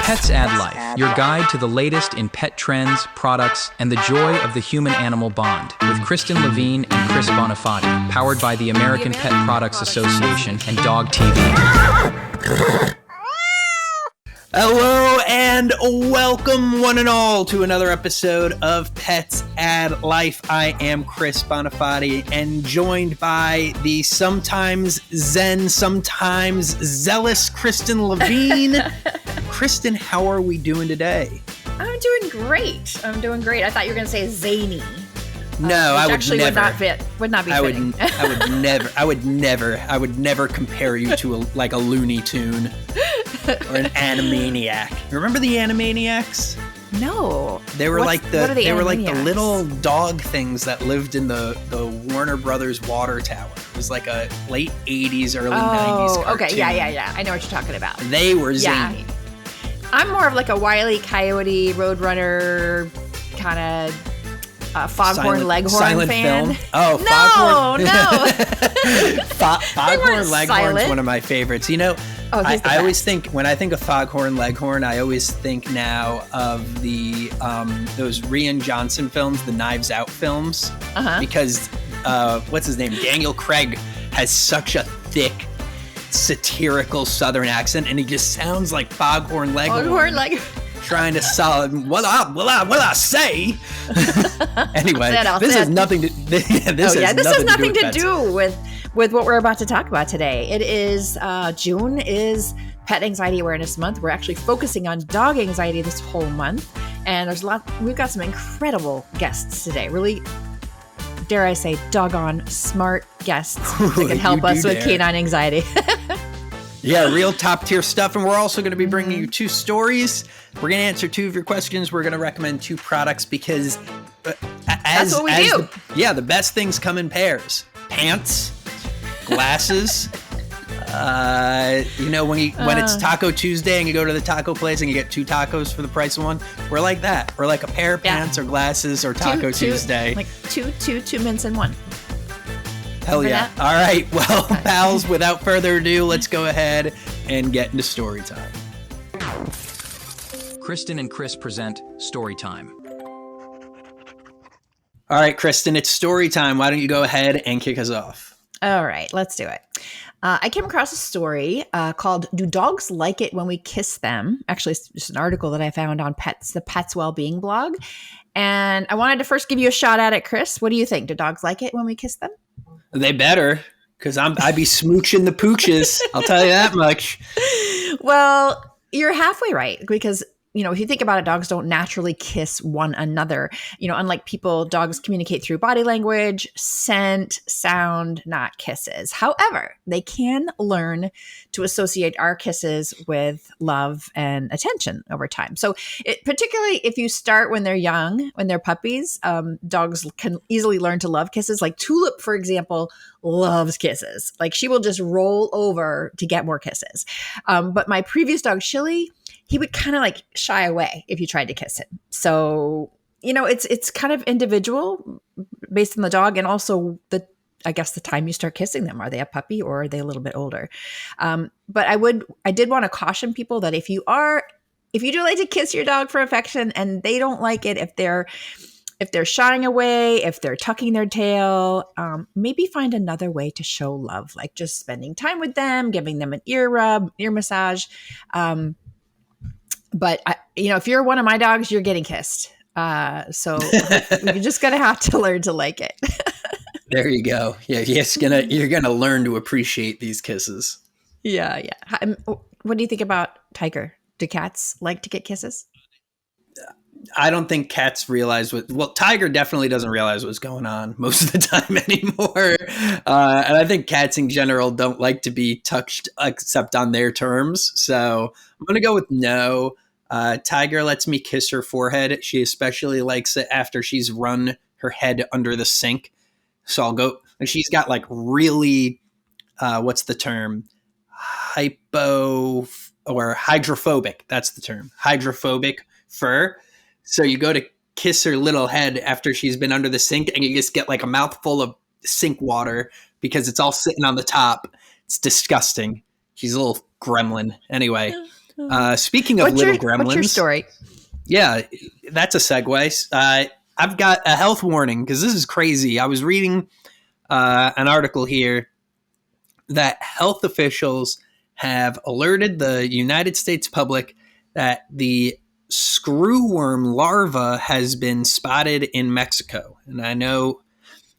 Pets Add Life, your guide to the latest in pet trends, products, and the joy of the human-animal bond, with Kristen Levine and Chris Bonifati, powered by the American Pet Products Association and Dog TV. Hello and welcome one and all to another episode of Pets Add Life. I am Chris Bonifati and joined by the sometimes zen, sometimes zealous Kristen Levine. Kristen, how are we doing today? I'm doing great. I thought you were going to say zany. No, I would actually never. Would not be fitting. I would never compare you to a Looney Tune or an Animaniac. Remember the Animaniacs? No. They were like the little dog things that lived in the Warner Brothers water tower. It was like a late 80s, early 90s cartoon. Okay, yeah. I know what you're talking about. They were zany. Yeah. I'm more of like a Wile E. Coyote, Roadrunner kind of Foghorn Leghorn fan. Film. Oh, no. Foghorn Leghorn's one of my favorites. You know, I always think, when I think of Foghorn Leghorn, I always think now of the those Rian Johnson films, the Knives Out films, because what's his name? Daniel Craig has such a thick, satirical Southern accent, and he just sounds like Foghorn Leghorn. Trying to solve what I say. Anyway, this has nothing to do with what we're about to talk about today. It is June is Pet Anxiety Awareness Month. We're actually focusing on dog anxiety this whole month, and we've got some incredible guests today. Really, dare I say, doggone smart guests that can help us with canine anxiety. Yeah, real top tier stuff. And we're also going to be bringing you two stories. We're going to answer two of your questions. We're going to recommend two products because that's what we do. The best things come in pairs. Pants, glasses. When it's Taco Tuesday and you go to the taco place and you get two tacos for the price of one, we're like that. We're like a pair of pants or glasses or Taco Tuesday. Like two mints in one. Hell yeah. All right. Well, pals, without further ado, let's go ahead and get into story time. Kristen and Chris present Story Time. All right, Kristen, it's story time. Why don't you go ahead and kick us off? All right, let's do it. I came across a story called Do Dogs Like It When We Kiss Them? Actually, it's just an article that I found on the Pets Wellbeing blog. And I wanted to first give you a shot at it, Chris. What do you think? Do dogs like it when we kiss them? They better, because I'd be smooching the pooches. I'll tell you that much. Well, you're halfway right, because if you think about it, dogs don't naturally kiss one another. Unlike people, dogs communicate through body language, scent, sound, not kisses. However, they can learn to associate our kisses with love and attention over time. So particularly if you start when they're young, when they're puppies, dogs can easily learn to love kisses. Like Tulip, for example, loves kisses. Like she will just roll over to get more kisses. But my previous dog, Chili, he would kind of like shy away if you tried to kiss him. So, it's kind of individual based on the dog and also the time you start kissing them. Are they a puppy or are they a little bit older? But I did want to caution people that if you do like to kiss your dog for affection and they don't like it, if they're shying away, if they're tucking their tail, maybe find another way to show love, like just spending time with them, giving them an ear rub, ear massage. But if you're one of my dogs, you're getting kissed. So you're just going to have to learn to like it. There you go. Yeah. You're going to learn to appreciate these kisses. Yeah. What do you think about Tiger? Do cats like to get kisses? I don't think cats realize Tiger definitely doesn't realize what's going on most of the time anymore. And I think cats in general don't like to be touched except on their terms. So I'm going to go with no. Tiger lets me kiss her forehead. She especially likes it after she's run her head under the sink. So I'll go, and she's got like really, what's the term? Hydrophobic. That's the term. Hydrophobic fur. So you go to kiss her little head after she's been under the sink and you just get like a mouthful of sink water because it's all sitting on the top. It's disgusting. She's a little gremlin. Anyway, Speaking of little gremlins. What's your story? Yeah, that's a segue. I've got a health warning because this is crazy. I was reading an article here that health officials have alerted the United States public that the screwworm larva has been spotted in Mexico. And I know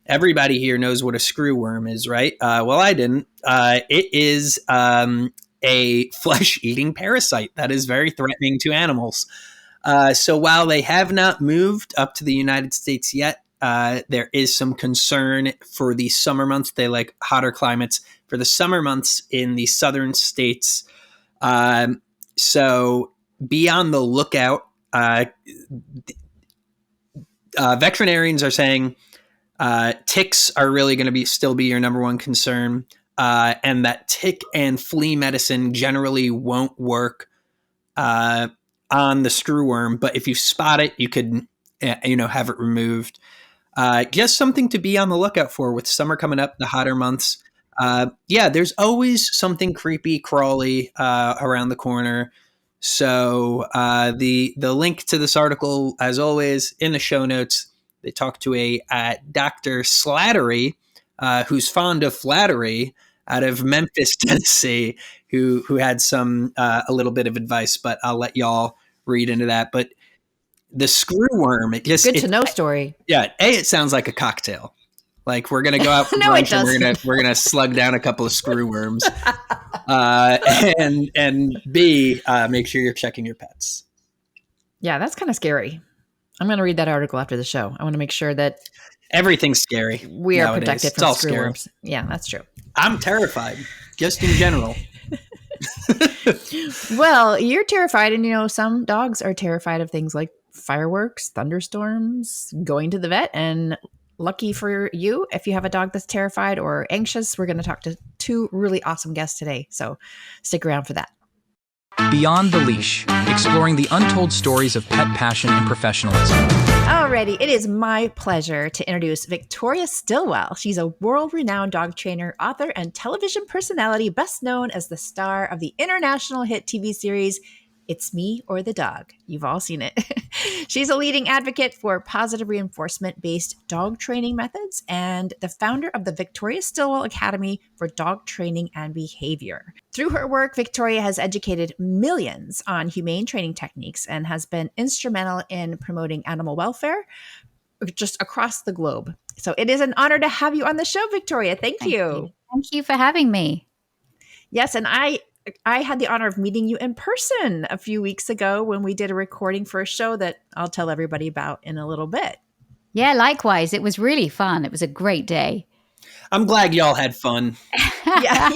everybody here knows what a screwworm is, right? Well, I didn't. It is a flesh-eating parasite that is very threatening to animals. So while they have not moved up to the United States yet, there is some concern for the summer months. They like hotter climates for the summer months in the southern states. So be on the lookout. Veterinarians are saying ticks are really going to still be your number one concern, and that tick and flea medicine generally won't work on the screwworm. But if you spot it, you could have it removed. Just something to be on the lookout for with summer coming up, the hotter months. There's always something creepy, crawly around the corner. So the link to this article, as always, in the show notes. They talked to a Dr. Slattery, who's fond of flattery, out of Memphis, Tennessee, who had some a little bit of advice, but I'll let y'all read into that. But the screwworm, good to know story. Yeah, it sounds like a cocktail. Like we're gonna go out for brunch and we're gonna slug down a couple of screwworms, and B, make sure you're checking your pets. Yeah, that's kind of scary. I'm going to read that article after the show. I want to make sure that everything's scary. We are protected from screwworms. Yeah, that's true. I'm terrified, just in general. Well, you're terrified, and some dogs are terrified of things like fireworks, thunderstorms, going to the vet, and lucky for you, if you have a dog that's terrified or anxious, we're going to talk to two really awesome guests today. So stick around for that. Beyond the Leash, exploring the untold stories of pet passion and professionalism. Alrighty, it is my pleasure to introduce Victoria Stilwell. She's a world-renowned dog trainer, author, and television personality, best known as the star of the international hit TV series It's Me or the Dog. You've all seen it. She's a leading advocate for positive reinforcement-based dog training methods and the founder of the Victoria Stilwell Academy for Dog Training and Behavior. Through her work, Victoria has educated millions on humane training techniques and has been instrumental in promoting animal welfare just across the globe. So it is an honor to have you on the show, Victoria. Thank you. Thank you for having me. Yes, and I had the honor of meeting you in person a few weeks ago when we did a recording for a show that I'll tell everybody about in a little bit. Yeah, likewise. It was really fun. It was a great day. I'm glad y'all had fun. Yeah,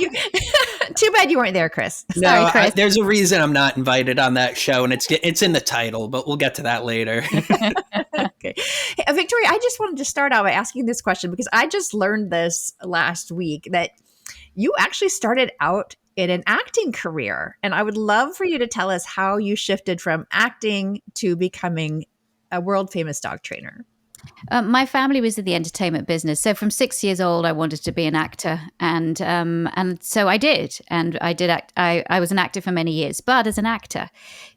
too bad you weren't there, Chris. Sorry, Chris. There's a reason I'm not invited on that show, and it's in the title, but we'll get to that later. Okay. Hey, Victoria, I just wanted to start out by asking this question because I just learned this last week that you actually started out in an acting career. And I would love for you to tell us how you shifted from acting to becoming a world famous dog trainer. My family was in the entertainment business. So from 6 years old, I wanted to be an actor. And so I did. And I did act. I was an actor for many years. But as an actor,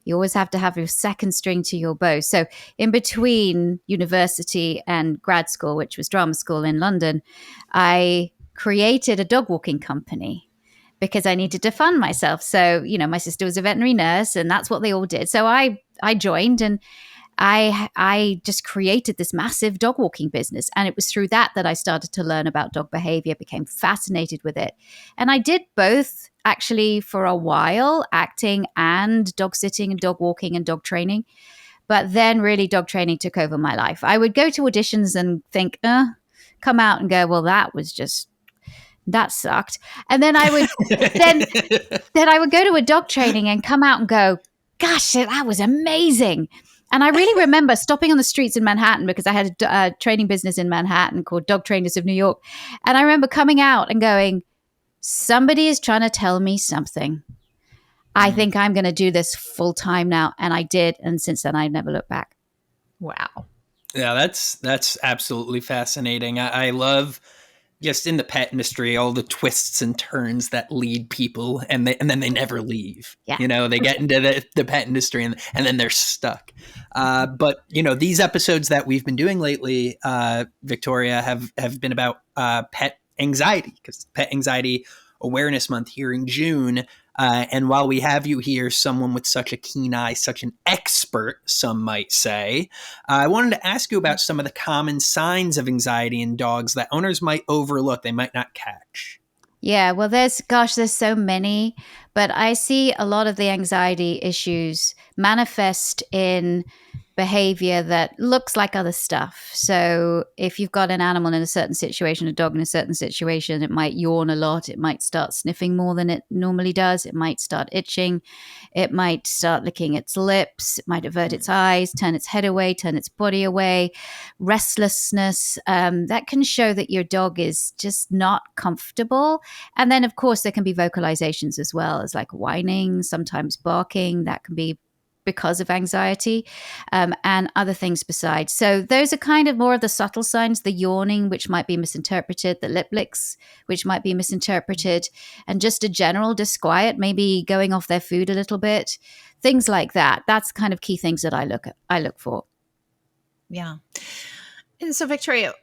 you always have to have your second string to your bow. So in between university and grad school, which was drama school in London, I created a dog walking company because I needed to fund myself. So, my sister was a veterinary nurse and that's what they all did. So I joined and I just created this massive dog walking business. And it was through that I started to learn about dog behavior, became fascinated with it. And I did both actually for a while, acting and dog sitting and dog walking and dog training. But then really dog training took over my life. I would go to auditions and think, come out and go, well, that sucked. And then I would then I would go to a dog training and come out and go, gosh, that was amazing. And I really remember stopping on the streets in Manhattan because I had a training business in Manhattan called Dog Trainers of New York. And I remember coming out and going, somebody is trying to tell me something. I think I'm going to do this full time now. And I did. And since then, I never looked back. Wow. Yeah, that's absolutely fascinating. I love just in the pet industry, all the twists and turns that lead people and then they never leave. Yeah. They get into the pet industry and then they're stuck. But, these episodes that we've been doing lately, Victoria, have been about pet anxiety, because Pet Anxiety Awareness Month here in June. And while we have you here, someone with such a keen eye, such an expert, some might say, I wanted to ask you about some of the common signs of anxiety in dogs that owners might overlook, they might not catch. Yeah, well, there's so many, but I see a lot of the anxiety issues manifest in behavior that looks like other stuff. So if you've got an animal in a certain situation, a dog in a certain situation, it might yawn a lot. It might start sniffing more than it normally does. It might start itching. It might start licking its lips. It might avert its eyes, turn its head away, turn its body away. Restlessness, that can show that your dog is just not comfortable. And then, of course, there can be vocalizations as well, as like whining, sometimes barking. That can be because of anxiety, and other things besides. So those are kind of more of the subtle signs, the yawning, which might be misinterpreted, the lip licks, which might be misinterpreted, and just a general disquiet, maybe going off their food a little bit, things like that. That's kind of key things that I look for. Yeah. And so, Victoria,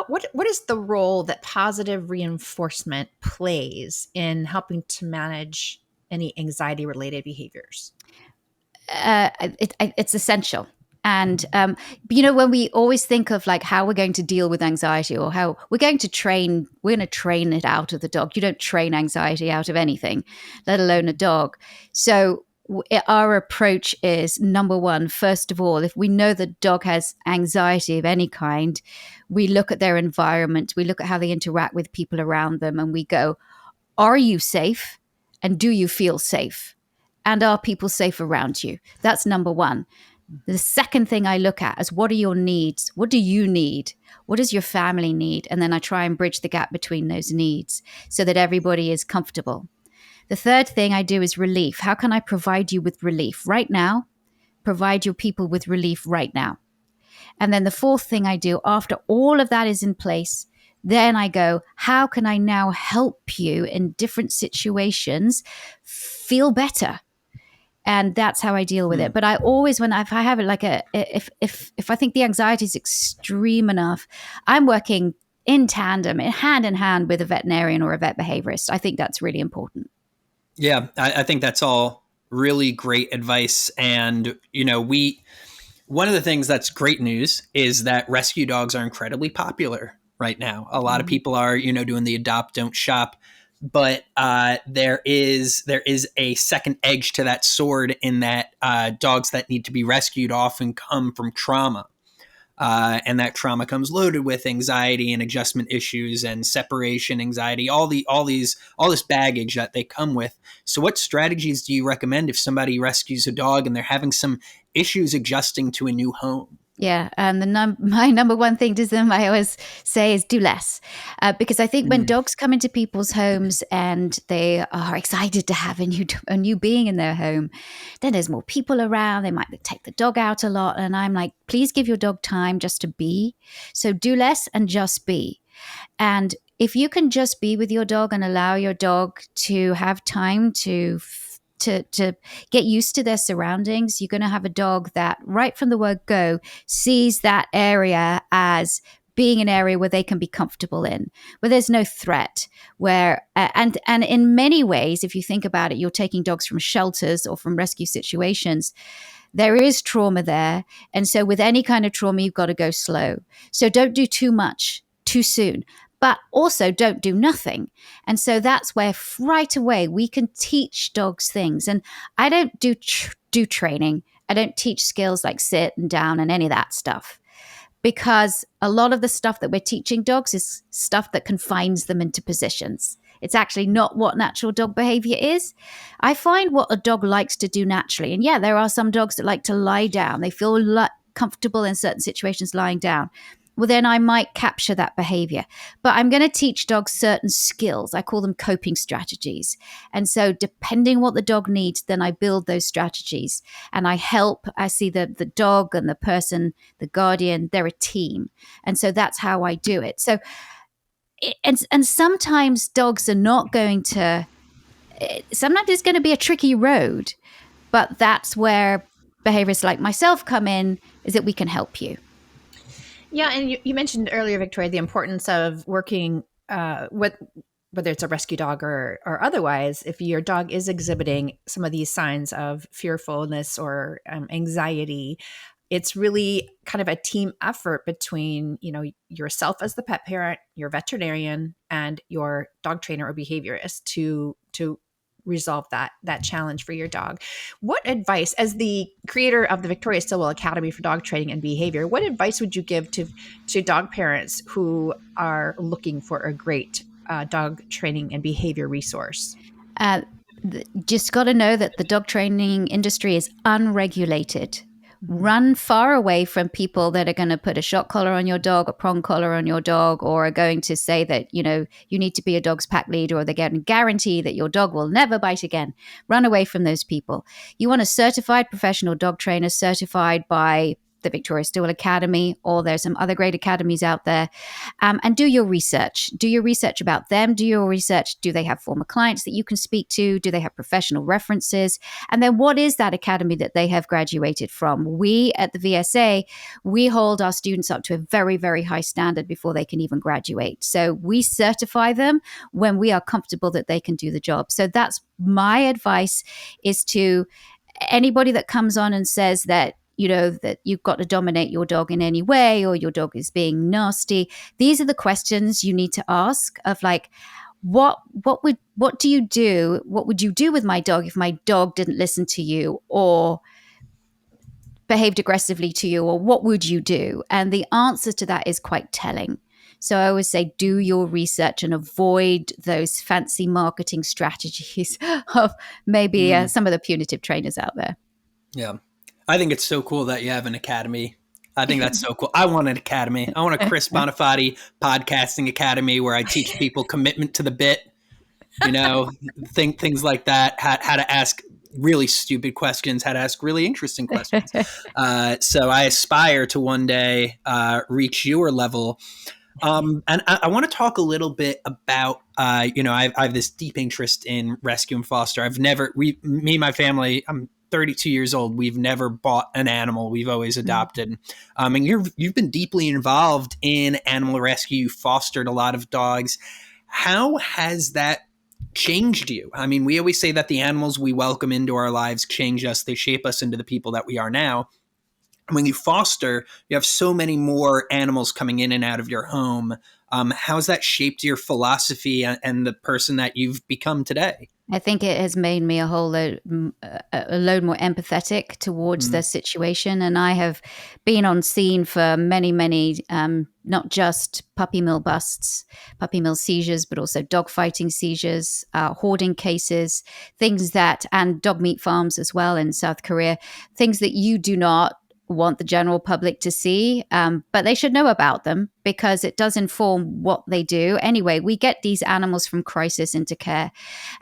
what is the role that positive reinforcement plays in helping to manage any anxiety-related behaviors? It's essential. And, when we always think of like how we're going to deal with anxiety or how we're going to train it out of the dog. You don't train anxiety out of anything, let alone a dog. So our approach is, number one, first of all, if we know the dog has anxiety of any kind, we look at their environment, we look at how they interact with people around them, and we go, are you safe? And do you feel safe? And are people safe around you? That's number one. The second thing I look at is, what are your needs? What do you need? What does your family need? And then I try and bridge the gap between those needs so that everybody is comfortable. The third thing I do is relief. How can I provide you with relief right now? Provide your people with relief right now. And then the fourth thing I do, after all of that is in place, then I go, how can I now help you in different situations feel better? And that's how I deal with it. But I always, if I have it like if I think the anxiety is extreme enough, I'm working in tandem, hand in hand with a veterinarian or a vet behaviorist. I think that's really important. Yeah, I think that's all really great advice. And, one of the things that's great news is that rescue dogs are incredibly popular right now. A lot of people are, doing the adopt, don't shop. But there is a second edge to that sword in that dogs that need to be rescued often come from trauma. And that trauma comes loaded with anxiety and adjustment issues and separation anxiety, all this baggage that they come with. So what strategies do you recommend if somebody rescues a dog and they're having some issues adjusting to a new home? Yeah, and my number one thing to them, I always say, is do less, because I think when dogs come into people's homes and they are excited to have a new being in their home, then there's more people around. They might take the dog out a lot, and I'm like, please give your dog time just to be. So do less and just be. And if you can just be with your dog and allow your dog to have time to get used to their surroundings, you're going to have a dog that right from the word go sees that area as being an area where they can be comfortable in, where there's no threat, where and in many ways, if you think about it, you're taking dogs from shelters or from rescue situations. There is trauma there. And so with any kind of trauma, you've got to go slow. So don't do too much too soon. But also don't do nothing. And so that's where right away we can teach dogs things. And I don't do training. I don't teach skills like sit and down and any of that stuff. Because a lot of the stuff that we're teaching dogs is stuff that confines them into positions. It's actually not what natural dog behavior is. I find what a dog likes to do naturally. And yeah, there are some dogs that like to lie down. They feel comfortable in certain situations lying down. Well, then I might capture that behavior. But I'm going to teach dogs certain skills. I call them coping strategies. And so depending what the dog needs, then I build those strategies. And I see the dog and the person, the guardian, they're a team. And so that's how I do it. So and sometimes dogs are not going to, sometimes it's going to be a tricky road, but that's where behaviorists like myself come in, is that we can help you. Yeah, and you mentioned earlier, Victoria, the importance of working with, whether it's a rescue dog or otherwise, if your dog is exhibiting some of these signs of fearfulness or anxiety, it's really kind of a team effort between, yourself as the pet parent, your veterinarian, and your dog trainer or behaviorist to resolve that challenge for your dog. What advice, as the creator of the Victoria Stilwell Academy for Dog Training and Behavior, what advice would you give to dog parents who are looking for a great dog training and behavior resource? Just got to know that the dog training industry is unregulated. Run far away from people that are going to put a shock collar on your dog, a prong collar on your dog, or are going to say that, you need to be a dog's pack leader, or they're going to guarantee that your dog will never bite again. Run away from those people. You want a certified professional dog trainer, certified by the Victoria Stilwell Academy, or there's some other great academies out there, and do your research. Do your research about them. Do your research. Do they have former clients that you can speak to? Do they have professional references? And then what is that academy that they have graduated from? We at the VSA, we hold our students up to a very, very high standard before they can even graduate. So we certify them when we are comfortable that they can do the job. So that's my advice, is to anybody that comes on and says that, that you've got to dominate your dog in any way, or your dog is being nasty. These are the questions you need to ask of, like, what do you do? What would you do with my dog if my dog didn't listen to you or behaved aggressively to you, or what would you do? And the answer to that is quite telling. So I always say, do your research and avoid those fancy marketing strategies of maybe some of the punitive trainers out there. Yeah. I think it's so cool that you have an academy. I think that's so cool. I want an academy. I want a Chris Bonifati podcasting academy where I teach people commitment to the bit, things like that, how to ask really stupid questions, how to ask really interesting questions. So I aspire to one day reach your level. And I want to talk a little bit about, I have this deep interest in rescue and foster. Me and my family, I'm 32 years old. We've never bought an animal. We've always adopted. And you've been deeply involved in animal rescue. You fostered a lot of dogs. How has that changed you? I mean, we always say that the animals we welcome into our lives change us. They shape us into the people that we are now. When you foster, you have so many more animals coming in and out of your home. How's that shaped your philosophy and the person that you've become today? I think it has made me a load more empathetic towards the situation. And I have been on scene for many, many, not just puppy mill busts, puppy mill seizures, but also dog fighting seizures, hoarding cases, and dog meat farms as well in South Korea, things that you do not want the general public to see, but they should know about them because it does inform what they do. Anyway, we get these animals from crisis into care,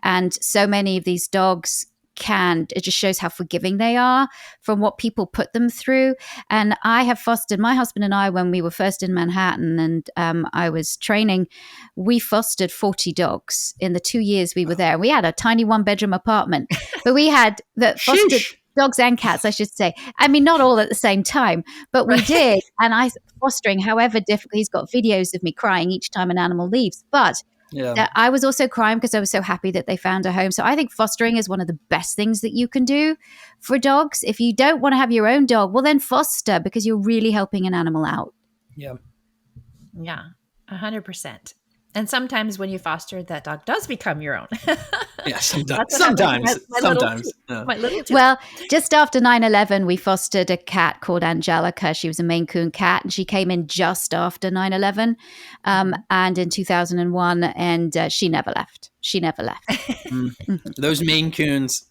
and so many of these dogs it just shows how forgiving they are from what people put them through. And I have fostered, my husband and I, when we were first in Manhattan and I was training, we fostered 40 dogs in the 2 years we were there. We had a tiny 1-bedroom apartment, but we had fostered dogs and cats, I should say. I mean, not all at the same time, but we did. And fostering, however difficult, he's got videos of me crying each time an animal leaves. But I was also crying because I was so happy that they found a home. So I think fostering is one of the best things that you can do for dogs. If you don't want to have your own dog, well, then foster, because you're really helping an animal out. Yeah. Yeah, 100%. And sometimes when you foster, that dog does become your own. Yeah, sometimes. Well, just after 9/11, we fostered a cat called Angelica. She was a Maine Coon cat, and she came in just after 9/11, and in 2001, and she never left. Those Maine Coons,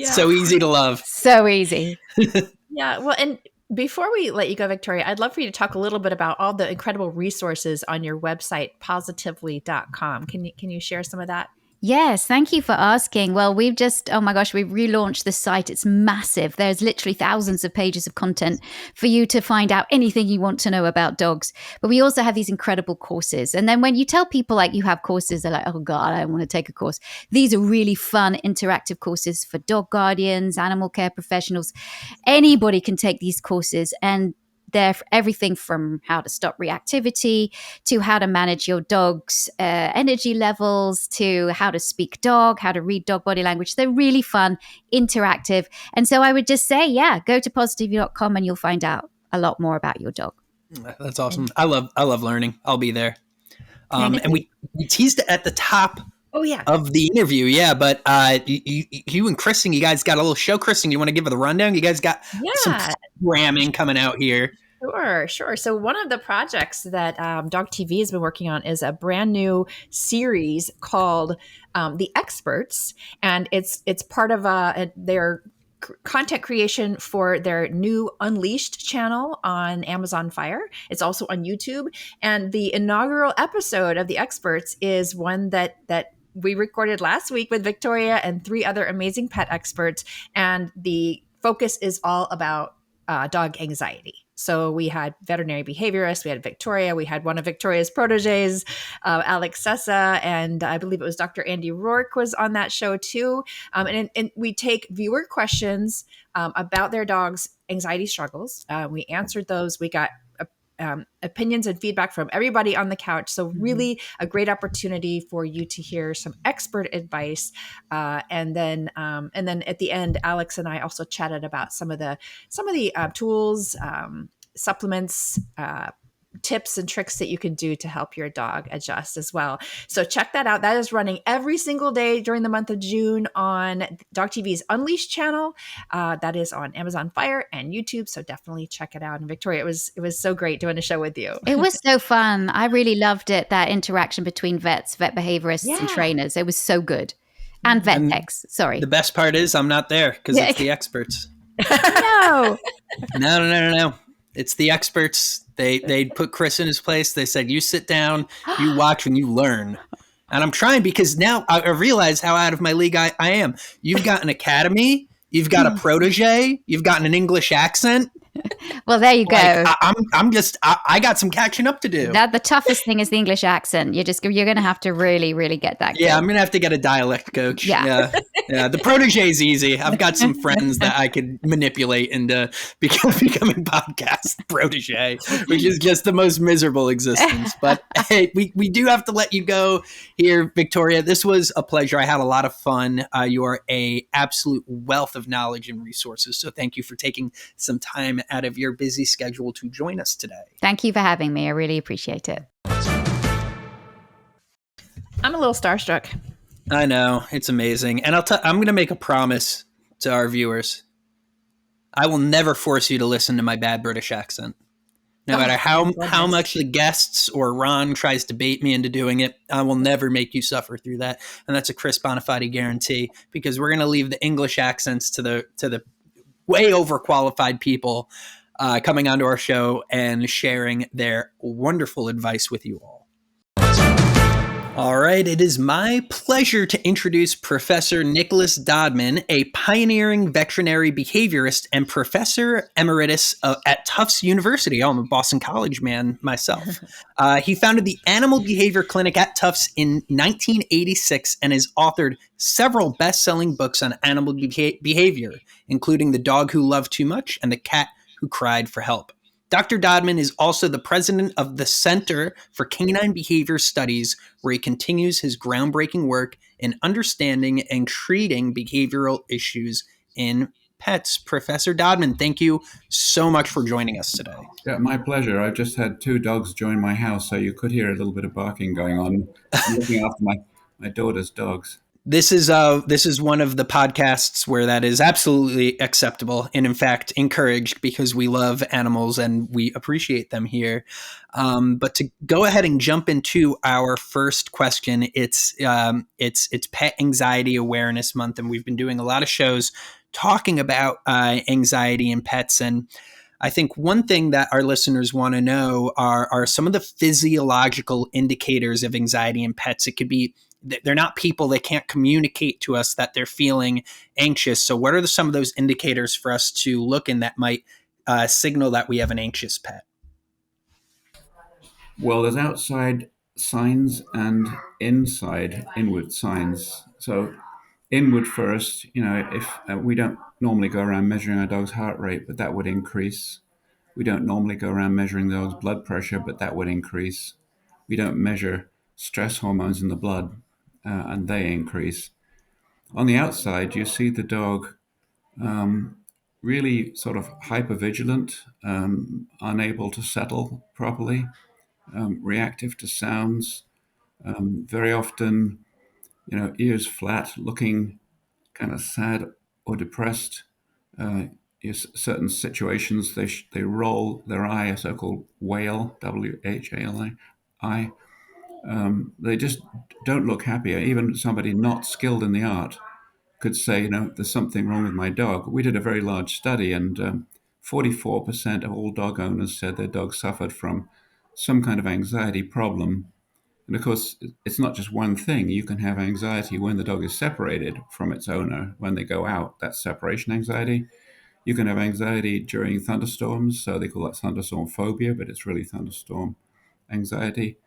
so easy to love. So easy. Yeah, well, and before we let you go, Victoria, I'd love for you to talk a little bit about all the incredible resources on your website, positively.com. Can you share some of that? Yes, thank you for asking. Well, we've just, oh my gosh, we've relaunched the site. It's massive. There's literally thousands of pages of content for you to find out anything you want to know about dogs. But we also have these incredible courses. And then when you tell people like you have courses, they're like, oh God, I want to take a course. These are really fun, interactive courses for dog guardians, animal care professionals. Anybody can take these courses, and they're everything from how to stop reactivity to how to manage your dog's energy levels to how to speak dog, how to read dog body language. They're really fun, interactive. And so I would just say, yeah, go to positively.com and you'll find out a lot more about your dog. That's awesome. I love learning. I'll be there. And we teased it at the top of the interview. Yeah. But you and Kristen, you guys got a little show. Kristen, you want to give her the rundown? You guys got some programming coming out here. Sure. So one of the projects that Dog TV has been working on is a brand new series called The Experts. And it's part of their content creation for their new Unleashed channel on Amazon Fire. It's also on YouTube. And the inaugural episode of The Experts is one that we recorded last week with Victoria and 3 other amazing pet experts. And the focus is all about dog anxiety. So we had veterinary behaviorists, we had Victoria, we had one of Victoria's proteges, Alex Sessa, and I believe it was Dr. Andy Rourke was on that show too. And we take viewer questions about their dog's anxiety struggles. We answered those. We got opinions and feedback from everybody on the couch. So really a great opportunity for you to hear some expert advice. And then at the end, Alex and I also chatted about some of the tools, supplements, tips and tricks that you can do to help your dog adjust as well. So check that out. That is running every single day during the month of June on Dog TV's Unleashed channel. That is on Amazon Fire and YouTube. So definitely check it out. And Victoria, it was so great doing a show with you. It was so fun. I really loved it. That interaction between vets, vet behaviorists and trainers. It was so good. And vet techs. Sorry. The best part is I'm not there because it's the experts. No. No. It's the experts. They put Chris in his place. They said, you sit down, you watch, and you learn. And I'm trying because now I realize how out of my league I am. You've got an academy. You've got a protege. You've got an English accent. Well, there you go. I got some catching up to do. The toughest thing is the English accent. You're going to have to really, really get that. Yeah, I'm going to have to get a dialect coach. Yeah. The protege is easy. I've got some friends that I could manipulate into becoming podcast protege, which is just the most miserable existence. But hey, we do have to let you go here, Victoria. This was a pleasure. I had a lot of fun. You are a absolute wealth of knowledge and resources. So thank you for taking some time out of your busy schedule to join us today. Thank you for having me. I really appreciate it. I'm a little starstruck. I know. It's amazing. And I'm going to make a promise to our viewers. I will never force you to listen to my bad British accent. No matter how much the guests or Ron tries to bait me into doing it, I will never make you suffer through that. And that's a Chris Bonifati guarantee, because we're going to leave the English accents to the way overqualified people coming onto our show and sharing their wonderful advice with you all. All right, it is my pleasure to introduce Professor Nicholas Dodman, a pioneering veterinary behaviorist and professor emeritus at Tufts University. I'm a Boston College man myself. He founded the Animal Behavior Clinic at Tufts in 1986 and has authored several best-selling books on animal behavior, including The Dog Who Loved Too Much and The Cat Who Cried for Help. Dr. Dodman is also the president of the Center for Canine Behavior Studies, where he continues his groundbreaking work in understanding and treating behavioral issues in pets. Professor Dodman, thank you so much for joining us today. Yeah, my pleasure. I've just had 2 dogs join my house, so you could hear a little bit of barking going on. I'm looking after my daughter's dogs. This is one of the podcasts where that is absolutely acceptable and, in fact, encouraged, because we love animals and we appreciate them here. But to go ahead and jump into our first question, it's Pet Anxiety Awareness Month, and we've been doing a lot of shows talking about anxiety in pets. And I think one thing that our listeners want to know are some of the physiological indicators of anxiety in pets. It could be they're not people. They can't communicate to us that they're feeling anxious. So what are some of those indicators for us to look in that might signal that we have an anxious pet? Well, there's outside signs and inward signs. So inward first, if we don't normally go around measuring our dog's heart rate, but that would increase. We don't normally go around measuring the dog's blood pressure, but that would increase. We don't measure stress hormones in the blood, and they increase. On the outside, you see the dog really sort of hypervigilant, unable to settle properly, reactive to sounds, very often, ears flat, looking kind of sad or depressed. Certain situations, they roll their eye, a so-called whale, WHALI. They just don't look happy. Even somebody not skilled in the art could say, there's something wrong with my dog. We did a very large study, and 44% of all dog owners said their dog suffered from some kind of anxiety problem. And of course, it's not just one thing. You can have anxiety when the dog is separated from its owner, when they go out. That's separation anxiety. You can have anxiety during thunderstorms. So they call that thunderstorm phobia, but it's really thunderstorm anxiety.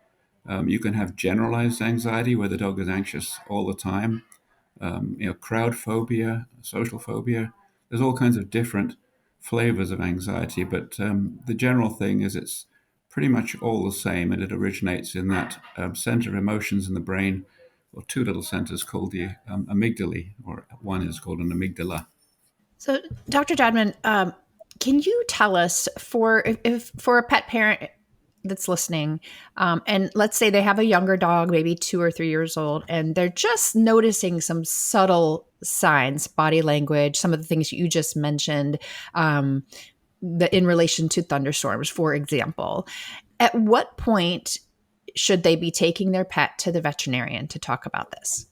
You can have generalized anxiety where the dog is anxious all the time. Crowd phobia, social phobia. There's all kinds of different flavors of anxiety, but the general thing is it's pretty much all the same, and it originates in that center of emotions in the brain, or two little centers called the amygdala, or one is called an amygdala. So, Dr. Dodman, can you tell us for a pet parent that's listening, and let's say they have a younger dog, maybe 2 or 3 years old, and they're just noticing some subtle signs, body language, some of the things you just mentioned, in relation to thunderstorms, for example. At what point should they be taking their pet to the veterinarian to talk about this?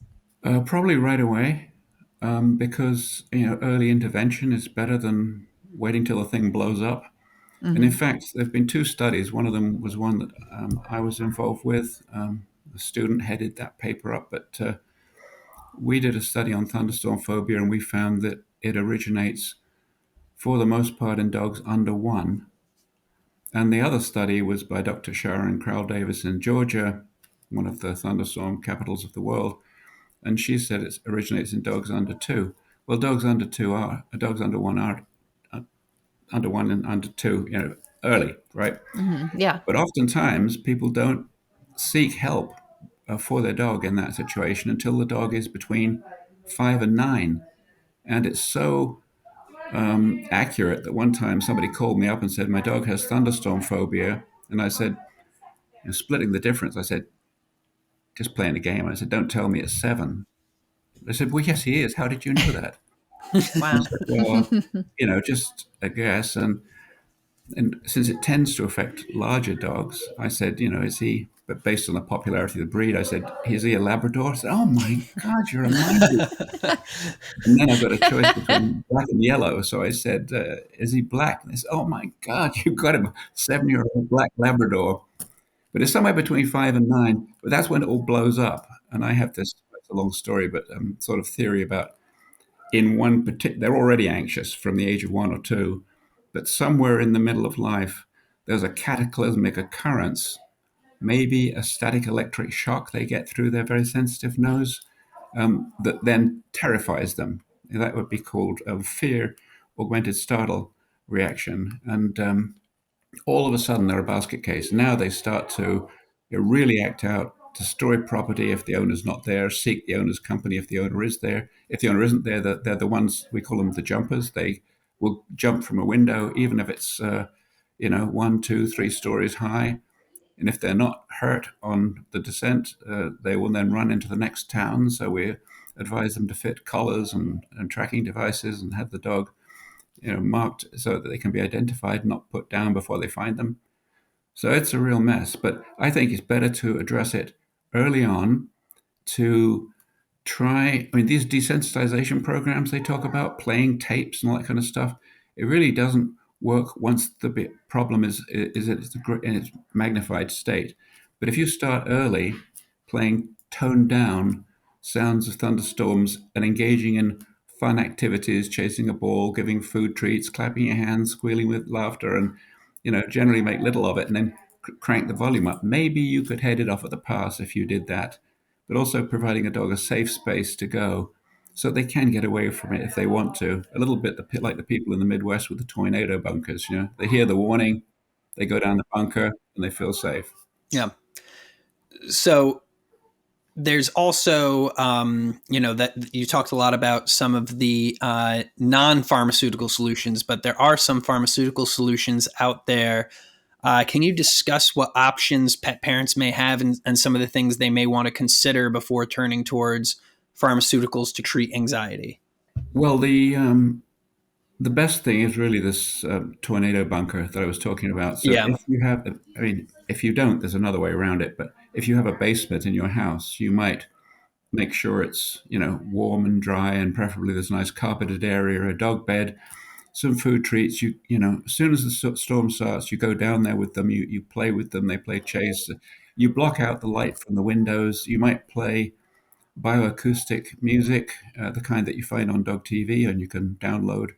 Probably right away, because early intervention is better than waiting till the thing blows up. Mm-hmm. And in fact, there have been 2 studies. One of them was one that I was involved with. The student headed that paper up, but we did a study on thunderstorm phobia, and we found that it originates, for the most part, in dogs under 1. And the other study was by Dr. Sharon Crowell Davis in Georgia, one of the thunderstorm capitals of the world, and she said it originates in dogs under 2. Well, dogs under 1 are under 1 and under 2, early, right? Mm-hmm. Yeah. But oftentimes people don't seek help for their dog in that situation until the dog is between 5 and 9. And it's so accurate that one time somebody called me up and said, my dog has thunderstorm phobia. And I said, splitting the difference, I said, just playing a game. I said, don't tell me it's 7. They said, well, yes, he is. How did you know that? Wow. Said, well, just a guess. And since it tends to affect larger dogs, I said, is he, but based on the popularity of the breed, I said, is he a Labrador? I said, oh my God, you're a mind. And then I've got a choice between black and yellow. So I said, is he black? And they said, oh my God, you've got him, a 7-year-old black Labrador. But it's somewhere between 5 and 9. But that's when it all blows up. And I have this, it's a long story, but sort of theory about in one particular, they're already anxious from the age of 1 or 2. But somewhere in the middle of life, there's a cataclysmic occurrence, maybe a static electric shock they get through their very sensitive nose, that then terrifies them. That would be called fear, augmented startle reaction. And all of a sudden, they're a basket case. Now they start to really act out, destroy property if the owner's not there, seek the owner's company if the owner is there. If the owner isn't there, they're the ones, we call them the jumpers. They will jump from a window, even if it's 1, 2, 3 stories high. And if they're not hurt on the descent, they will then run into the next town. So we advise them to fit collars and tracking devices and have the dog marked so that they can be identified, not put down before they find them. So it's a real mess. But I think it's better to address it early on, to try, these desensitization programs they talk about, playing tapes and all that kind of stuff, it really doesn't work once the problem is in its magnified state. But if you start early, playing tone down sounds of thunderstorms and engaging in fun activities, chasing a ball, giving food treats, clapping your hands, squealing with laughter, and generally make little of it, and then crank the volume up. Maybe you could head it off at the pass if you did that, but also providing a dog a safe space to go so they can get away from it if they want to. A little bit like the people in the Midwest with the tornado bunkers. They hear the warning, they go down the bunker, and they feel safe. Yeah. So there's also, that you talked a lot about some of the non-pharmaceutical solutions, but there are some pharmaceutical solutions out there. Can you discuss what options pet parents may have and some of the things they may want to consider before turning towards pharmaceuticals to treat anxiety? Well, the best thing is really this tornado bunker that I was talking about. So if you have, if you don't, there's another way around it. But if you have a basement in your house, you might make sure it's, warm and dry, and preferably there's a nice carpeted area, a dog bed, some food treats. As soon as the storm starts, you go down there with them, you play with them, they play chase. You block out the light from the windows. You might play bioacoustic music, the kind that you find on dog TV and you can download.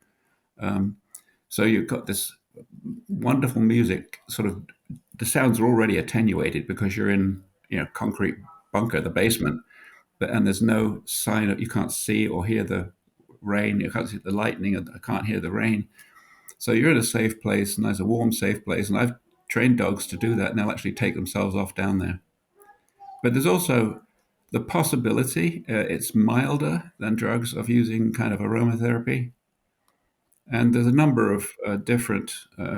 So you've got this wonderful music, sort of, the sounds are already attenuated because you're in, concrete bunker, the basement, and there's no sign that you can't see or hear the rain, you can't see the lightning, I can't hear the rain. So you're in a safe place, and there's a warm, safe place, and I've trained dogs to do that, and they'll actually take themselves off down there. But there's also the possibility, it's milder than drugs, of using kind of aromatherapy. And there's a number of different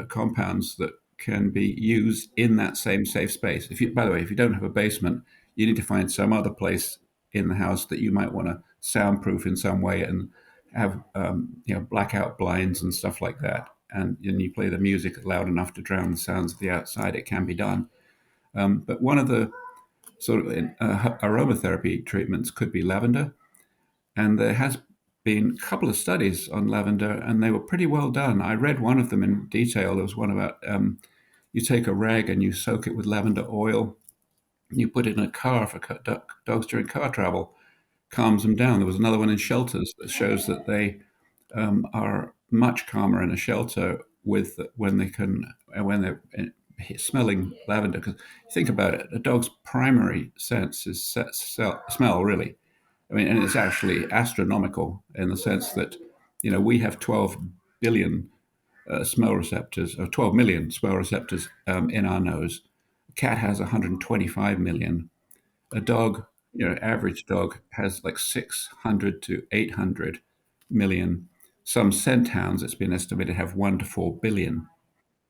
compounds that can be used in that same safe space. By the way, if you don't have a basement, you need to find some other place in the house that you might want to soundproof in some way and have blackout blinds and stuff like that. And you play the music loud enough to drown the sounds of the outside. It can be done. But one of the sort of aromatherapy treatments could be lavender. And there has been a couple of studies on lavender, and they were pretty well done. I read one of them in detail. There was one about you take a rag and you soak it with lavender oil. You put it in a car for dogs during car travel, calms them down. There was another one in shelters that shows that they are much calmer in a shelter when they're smelling lavender. Because think about it, a dog's primary sense is smell, really. And it's actually astronomical in the sense that, we have 12 billion smell receptors, or 12 million smell receptors in our nose. A cat has 125 million. A dog, average dog, has like 600 to 800 million. Some scent hounds, it's been estimated, have 1 to 4 billion.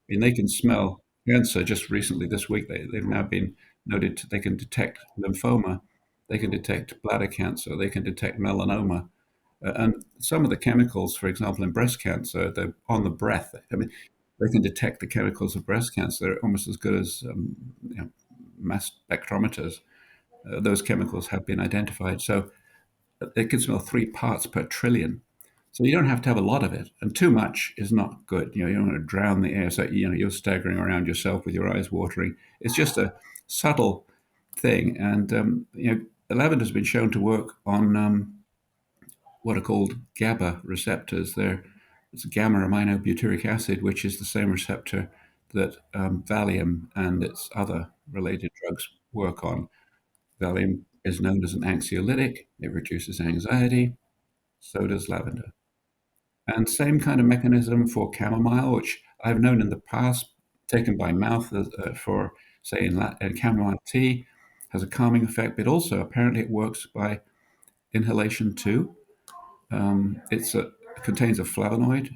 They can smell cancer. Just recently this week, they've now been noted they can detect lymphoma. They can detect bladder cancer. They can detect melanoma. And some of the chemicals, for example, in breast cancer, they're on the breath. They can detect the chemicals of breast cancer. They're almost as good as mass spectrometers. Those chemicals have been identified. So they can smell 3 parts per trillion. So you don't have to have a lot of it. And too much is not good. You don't want to drown the air. So, you're staggering around yourself with your eyes watering. It's just a subtle thing. And, lavender's been shown to work on what are called GABA receptors. It's gamma-aminobutyric acid, which is the same receptor that Valium and its other related drugs work on. Valium is known as an anxiolytic. It reduces anxiety. So does lavender. And same kind of mechanism for chamomile, which I've known in the past, taken by mouth for, say, in chamomile tea, has a calming effect, but also apparently it works by inhalation too. It contains a flavonoid,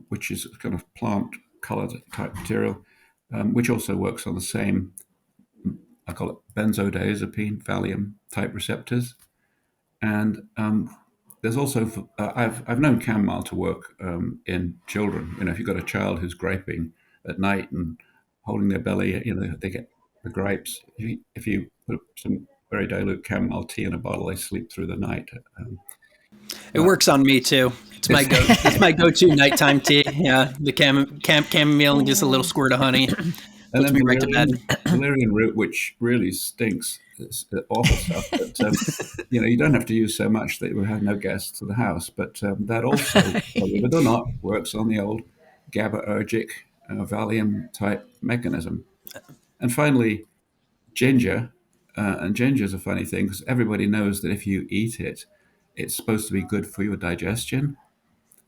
which is a kind of plant-colored type material, which also works on the same, I call it benzodiazepine, Valium type receptors. And there's also, I've known chamomile to work in children. If you've got a child who's griping at night and holding their belly, they get the gripes. If you put some very dilute chamomile tea in a bottle, they sleep through the night. It works on me too. It's my go-to nighttime tea. Yeah, the chamomile and just a little squirt of honey. And then me right to bed. Valerian root, which really stinks. awful stuff. But you don't have to use so much that we have no guests to the house. But that also, believe it or not, works on the old GABAergic Valium type mechanism. And finally, ginger. And ginger is a funny thing because everybody knows that if you eat it, it's supposed to be good for your digestion.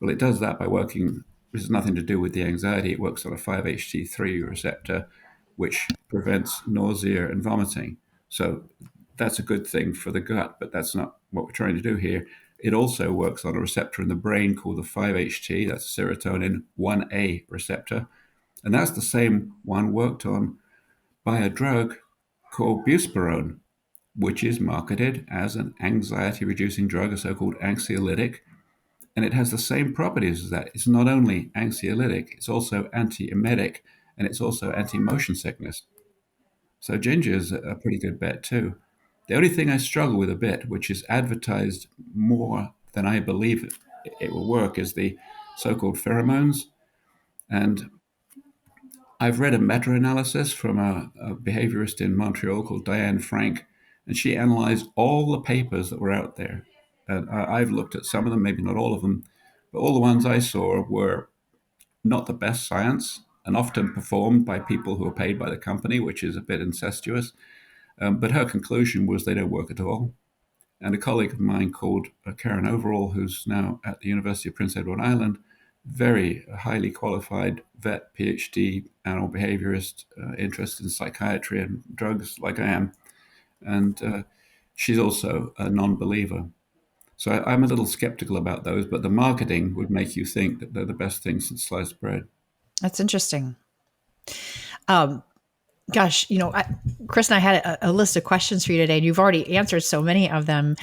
Well, it does that by working. This has nothing to do with the anxiety. It works on a 5-HT3 receptor, which prevents nausea and vomiting. So that's a good thing for the gut, but that's not what we're trying to do here. It also works on a receptor in the brain called the 5-HT, that's serotonin 1A receptor. And that's the same one worked on by a drug called buspirone, which is marketed as an anxiety-reducing drug, a so-called anxiolytic. And it has the same properties as that. It's not only anxiolytic, it's also antiemetic, and it's also anti-motion sickness. So ginger is a pretty good bet too. The only thing I struggle with a bit, which is advertised more than I believe it will work, is the so-called pheromones. And I've read a meta-analysis from a behaviorist in Montreal called Diane Frank, and she analyzed all the papers that were out there. And I've looked at some of them, maybe not all of them, but all the ones I saw were not the best science and often performed by people who are paid by the company, which is a bit incestuous. But her conclusion was they don't work at all. And a colleague of mine called Karen Overall, who's now at the University of Prince Edward Island, very highly qualified vet, PhD, animal behaviorist, interested in psychiatry and drugs like I am. And she's also a non-believer. So I'm a little skeptical about those, but the marketing would make you think that they're the best thing since sliced bread. That's interesting. Gosh, Chris and I had a list of questions for you today, and you've already answered so many of them.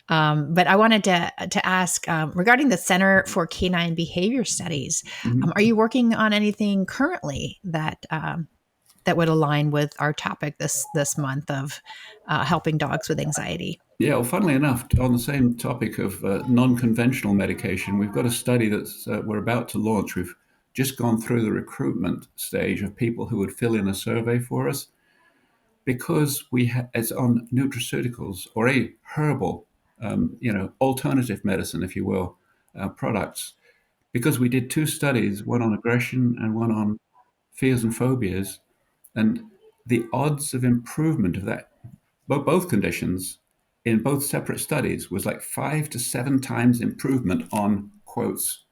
But I wanted to ask regarding the Center for Canine Behavior Studies. Mm-hmm. Are you working on anything currently that would align with our topic this month of helping dogs with anxiety? Yeah, well, funnily enough, on the same topic of non-conventional medication, we've got a study that's we're about to launch. We've just gone through the recruitment stage of people who would fill in a survey for us because it's on nutraceuticals or a herbal, alternative medicine, if you will, products. Because we did 2 studies, one on aggression and one on fears and phobias, and the odds of improvement of that, both conditions, in both separate studies was like 5 to 7 times improvement on, quotes,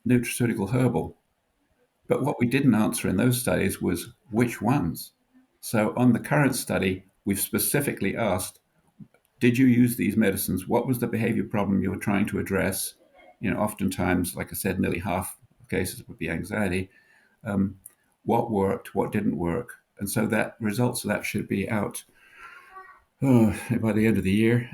nutraceutical herbal. But what we didn't answer in those studies was which ones. So on the current study, we've specifically asked, did you use these medicines? What was the behavior problem you were trying to address? Oftentimes, like I said, nearly half of cases would be anxiety. What worked, what didn't work? And so that results of that should be out by the end of the year.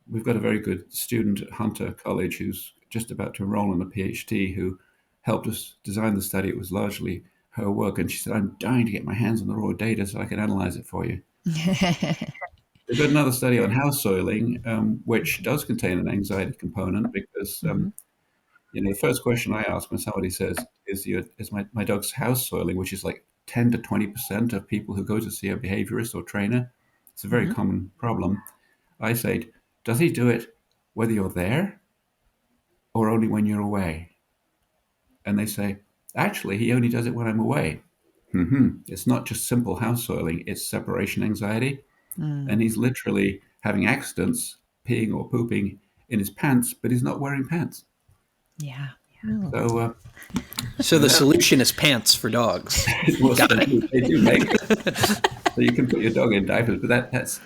We've got a very good student at Hunter College who's just about to enroll in a PhD who helped us design the study. It was largely her work. And she said, I'm dying to get my hands on the raw data so I can analyze it for you. We've got another study on house soiling, which does contain an anxiety component because, the first question I ask when somebody says, is my dog's house soiling, which is like 10 to 20% of people who go to see a behaviorist or trainer. It's a very common problem. I say, does he do it whether you're there or only when you're away? And they say, actually, he only does it when I'm away. It's not just simple house soiling, it's separation anxiety. And he's literally having accidents, peeing or pooping in his pants, but he's not wearing pants. Yeah. So the solution is pants for dogs. Well, they do make it. So you can put your dog in diapers, but that's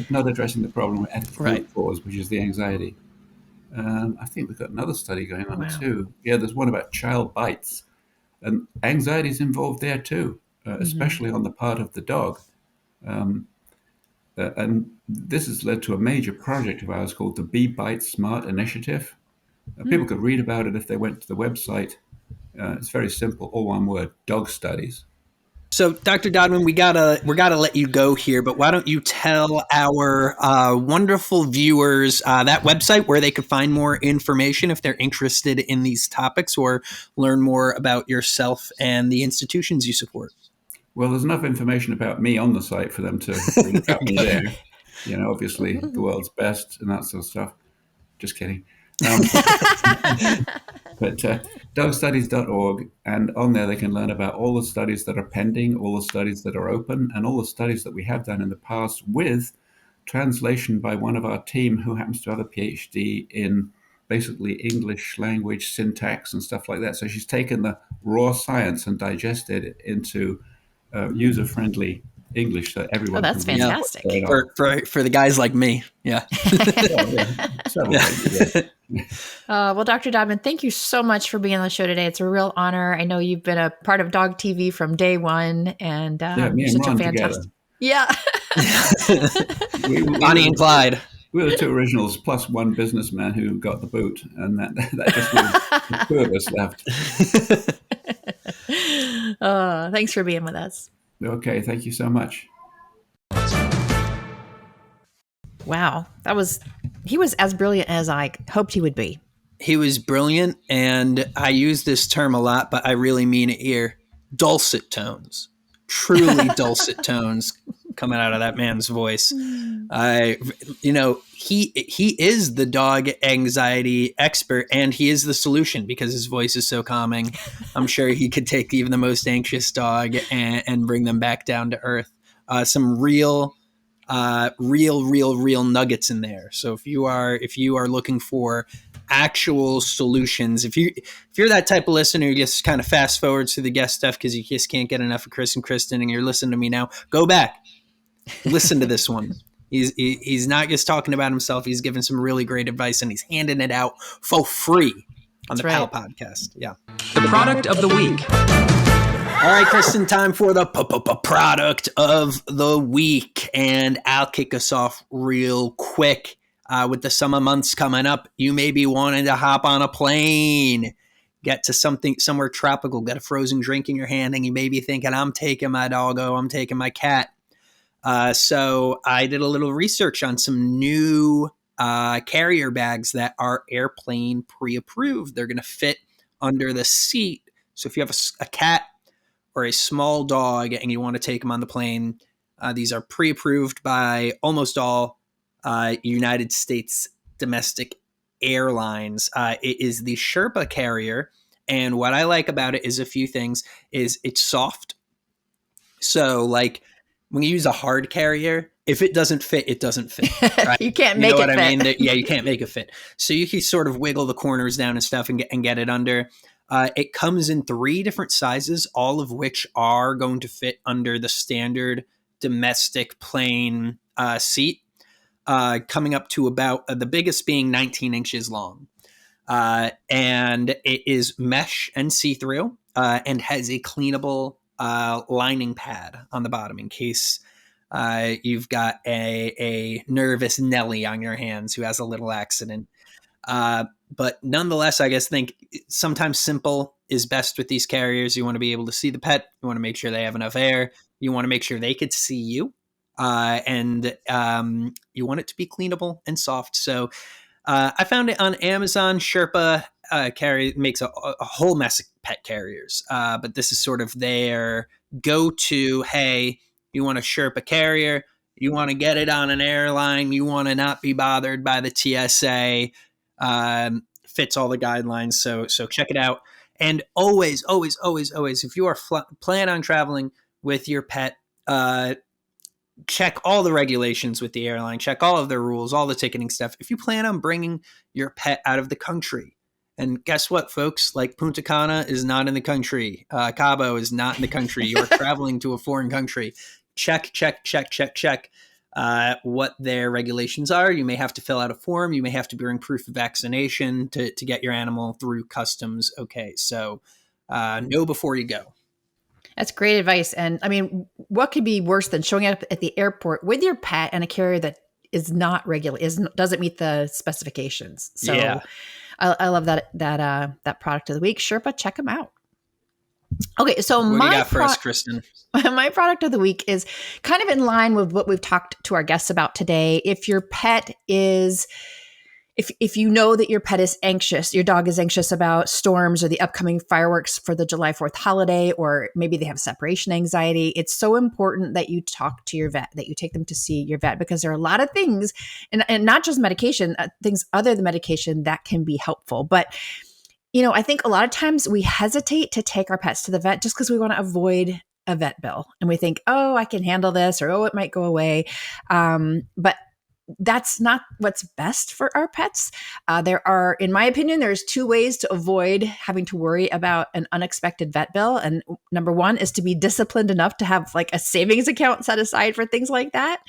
not addressing the problem at its root cause, which is the anxiety. I think we've got another study going on too. Yeah, there's one about child bites. And anxiety is involved there too, especially on the part of the dog. And this has led to a major project of ours called the Bee Bite Smart Initiative. People could read about it if they went to the website. It's very simple, all one word, dog studies. So, Dr. Dodman, we gotta let you go here, but why don't you tell our wonderful viewers that website where they could find more information if they're interested in these topics or learn more about yourself and the institutions you support? Well, there's enough information about me on the site for them to read about me there. obviously the world's best and that sort of stuff. Just kidding. But dogstudies.org, and on there they can learn about all the studies that are pending, all the studies that are open, and all the studies that we have done in the past with translation by one of our team who happens to have a PhD in basically English language syntax and stuff like that. So she's taken the raw science and digested it into user-friendly English so everyone. Oh, that's fantastic. For the guys like me. Yeah. Well, Dr. Dodman, thank you so much for being on the show today. It's a real honor. I know you've been a part of Dog TV from day one, and me and Ron fantastic. Together. Yeah. Bonnie and Clyde. We were the two originals plus one businessman who got the boot, and that just was the two of us left. Thanks for being with us. Okay, thank you so much. Wow, he was as brilliant as I hoped he would be. He was brilliant, and I use this term a lot, but I really mean it here. Dulcet tones, truly dulcet tones coming out of that man's voice. He is the dog anxiety expert, and he is the solution because his voice is so calming. I'm sure he could take even the most anxious dog and bring them back down to earth. Some real nuggets in there. So if you are looking for actual solutions, if you're that type of listener who just kind of fast forwards through the guest stuff because you just can't get enough of Chris and Kristen, and you're listening to me now, go back, listen to this one. He's not just talking about himself. He's giving some really great advice, and he's handing it out for free on the Pal Podcast. Yeah. The product of the week. All right, Kristen, time for the product of the week. And I'll kick us off real quick. With the summer months coming up, you may be wanting to hop on a plane, get to somewhere tropical, get a frozen drink in your hand, and you may be thinking, I'm taking my doggo, I'm taking my cat. So I did a little research on some new carrier bags that are airplane pre-approved. They're going to fit under the seat. So if you have a cat or a small dog and you want to take them on the plane, these are pre-approved by almost all United States domestic airlines. It is the Sherpa carrier. And what I like about it is a few things. Is it's soft. So like when you use a hard carrier, if it doesn't fit, it doesn't fit. Right? You can't make it fit. I mean? Yeah, you can't make it fit. So you can sort of wiggle the corners down and stuff and get it under. It comes in 3 different sizes, all of which are going to fit under the standard domestic plane seat, coming up to about the biggest being 19 inches long. And it is mesh and see-through and has a cleanable lining pad on the bottom in case you've got a nervous Nelly on your hands who has a little accident. But nonetheless, I guess think sometimes simple is best with these carriers. You want to be able to see the pet. You want to make sure they have enough air. You want to make sure they could see you. And you want it to be cleanable and soft. So I found it on Amazon. Sherpa makes a whole mess of pet carriers. But this is sort of their go-to, hey, you want a Sherpa carrier, you want to get it on an airline, you want to not be bothered by the TSA, fits all the guidelines. So check it out. And always, if you are plan on traveling with your pet, check all the regulations with the airline, check all of their rules, all the ticketing stuff. If you plan on bringing your pet out of the country, and guess what, folks? Like Punta Cana is not in the country. Cabo is not in the country. You're traveling to a foreign country. Check what their regulations are. You may have to fill out a form. You may have to bring proof of vaccination to get your animal through customs. Okay, so know before you go. That's great advice. And I mean, what could be worse than showing up at the airport with your pet and a carrier that is not regular, doesn't meet the specifications? So yeah. I love that product of the week. Sherpa, check them out. Okay, so what do you got for us, Kristen? My product of the week is kind of in line with what we've talked to our guests about today. If your pet is if you know that your pet is anxious, your dog is anxious about storms or the upcoming fireworks for the July 4th holiday, or maybe they have separation anxiety, it's so important that you talk to your vet, that you take them to see your vet, because there are a lot of things, and not just medication, things other than medication that can be helpful. But, I think a lot of times we hesitate to take our pets to the vet just because we want to avoid a vet bill. And we think, oh, I can handle this, or, oh, it might go away. But that's not what's best for our pets. There are, in my opinion, there's 2 ways to avoid having to worry about an unexpected vet bill. And number 1 is to be disciplined enough to have like a savings account set aside for things like that.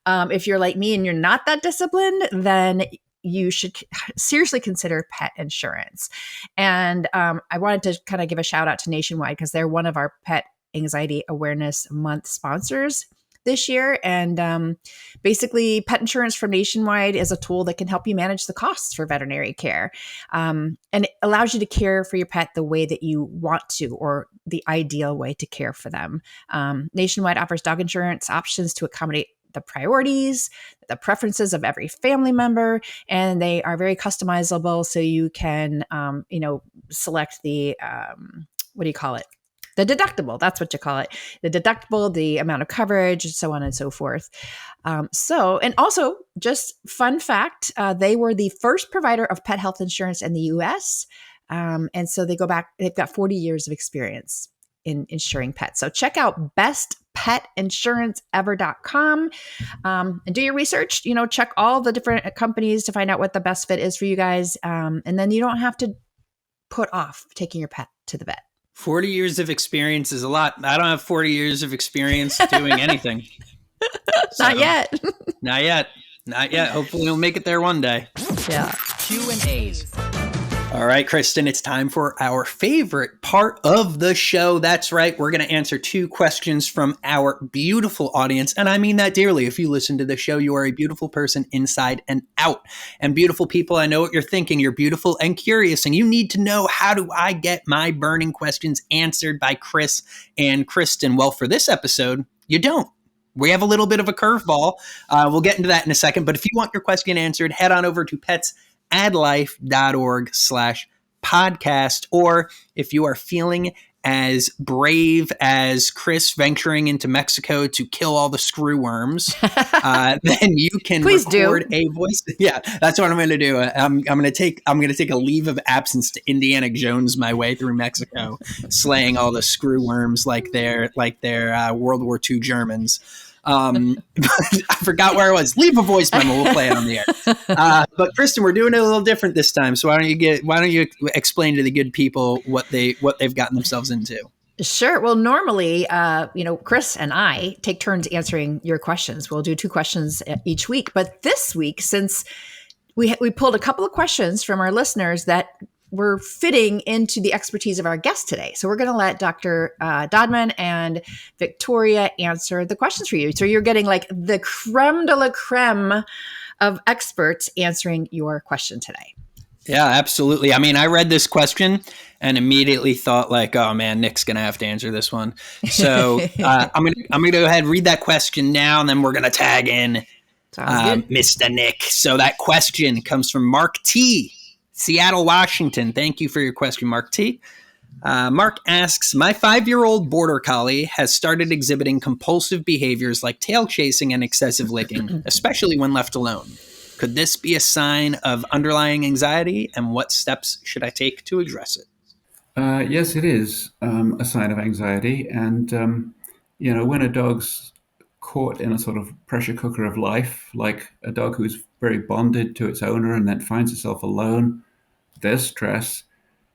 If you're like me and you're not that disciplined, then you should seriously consider pet insurance. And I wanted to kind of give a shout out to Nationwide, because they're one of our Pet Anxiety Awareness Month sponsors this year. And basically, pet insurance from Nationwide is a tool that can help you manage the costs for veterinary care. And it allows you to care for your pet the way that you want to, or the ideal way to care for them. Nationwide offers dog insurance options to accommodate the priorities, the preferences of every family member, and they are very customizable. So you can, select the, what do you call it? The deductible, that's what you call it. The deductible, the amount of coverage, so on and so forth. And also, just fun fact, they were the first provider of pet health insurance in the US. And so they've got 40 years of experience in insuring pets. So check out bestpetinsuranceever.com and do your research. Check all the different companies to find out what the best fit is for you guys. And then you don't have to put off taking your pet to the vet. 40 years of experience is a lot. I don't have 40 years of experience doing anything. Not yet. Not yet. Hopefully we'll make it there one day. Yeah. Q&As. All right, Kristen, it's time for our favorite part of the show. That's right. We're going to answer 2 questions from our beautiful audience. And I mean that dearly. If you listen to the show, you are a beautiful person inside and out. And beautiful people, I know what you're thinking. You're beautiful and curious, and you need to know, how do I get my burning questions answered by Chris and Kristen? Well, for this episode, you don't. We have a little bit of a curveball. We'll get into that in a second. But if you want your question answered, head on over to petsaddlife.org/podcast. Or if you are feeling as brave as Chris venturing into Mexico to kill all the screwworms, then you can record a voice. Yeah, that's what I'm going to do. I'm going to take a leave of absence to Indiana Jones my way through Mexico, slaying all the screwworms like they're World War II Germans. I forgot where I was. Leave a voice memo. We'll play it on the air. But Kristen, we're doing it a little different this time. So why don't you explain to the good people what they've gotten themselves into? Sure. Well, normally, Chris and I take turns answering your questions. We'll do 2 questions each week. But this week, since we pulled a couple of questions from our listeners that were fitting into the expertise of our guest today. So we're going to let Dr. Dodman and Victoria answer the questions for you. So you're getting like the creme de la creme of experts answering your question today. Yeah, absolutely. I mean, I read this question and immediately thought like, oh man, Nick's going to have to answer this one. So I'm going to go ahead and read that question now, and then we're going to tag in Mr. Nick. So that question comes from Mark T., Seattle, Washington. Thank you for your question, Mark T. Mark asks, my 5-year-old border collie has started exhibiting compulsive behaviors like tail chasing and excessive licking, especially when left alone. Could this be a sign of underlying anxiety, and what steps should I take to address it? Yes, it is a sign of anxiety. And, when a dog's caught in a sort of pressure cooker of life, like a dog who's very bonded to its owner and then finds itself alone, there's stress.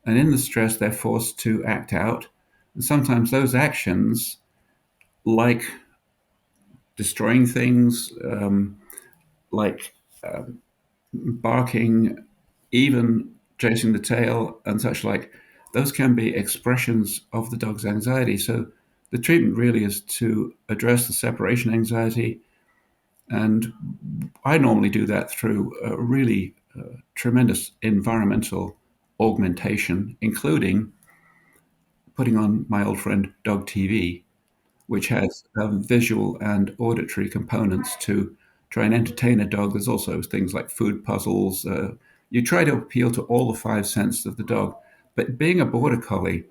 And in the stress, they're forced to act out. And sometimes those actions, like destroying things, barking, even chasing the tail and such like, those can be expressions of the dog's anxiety. So the treatment really is to address the separation anxiety. And I normally do that through a really tremendous environmental augmentation, including putting on my old friend Dog TV, which has visual and auditory components to try and entertain a dog, there's also things like food puzzles. You try to appeal to all the five senses of the dog. But being a border collie,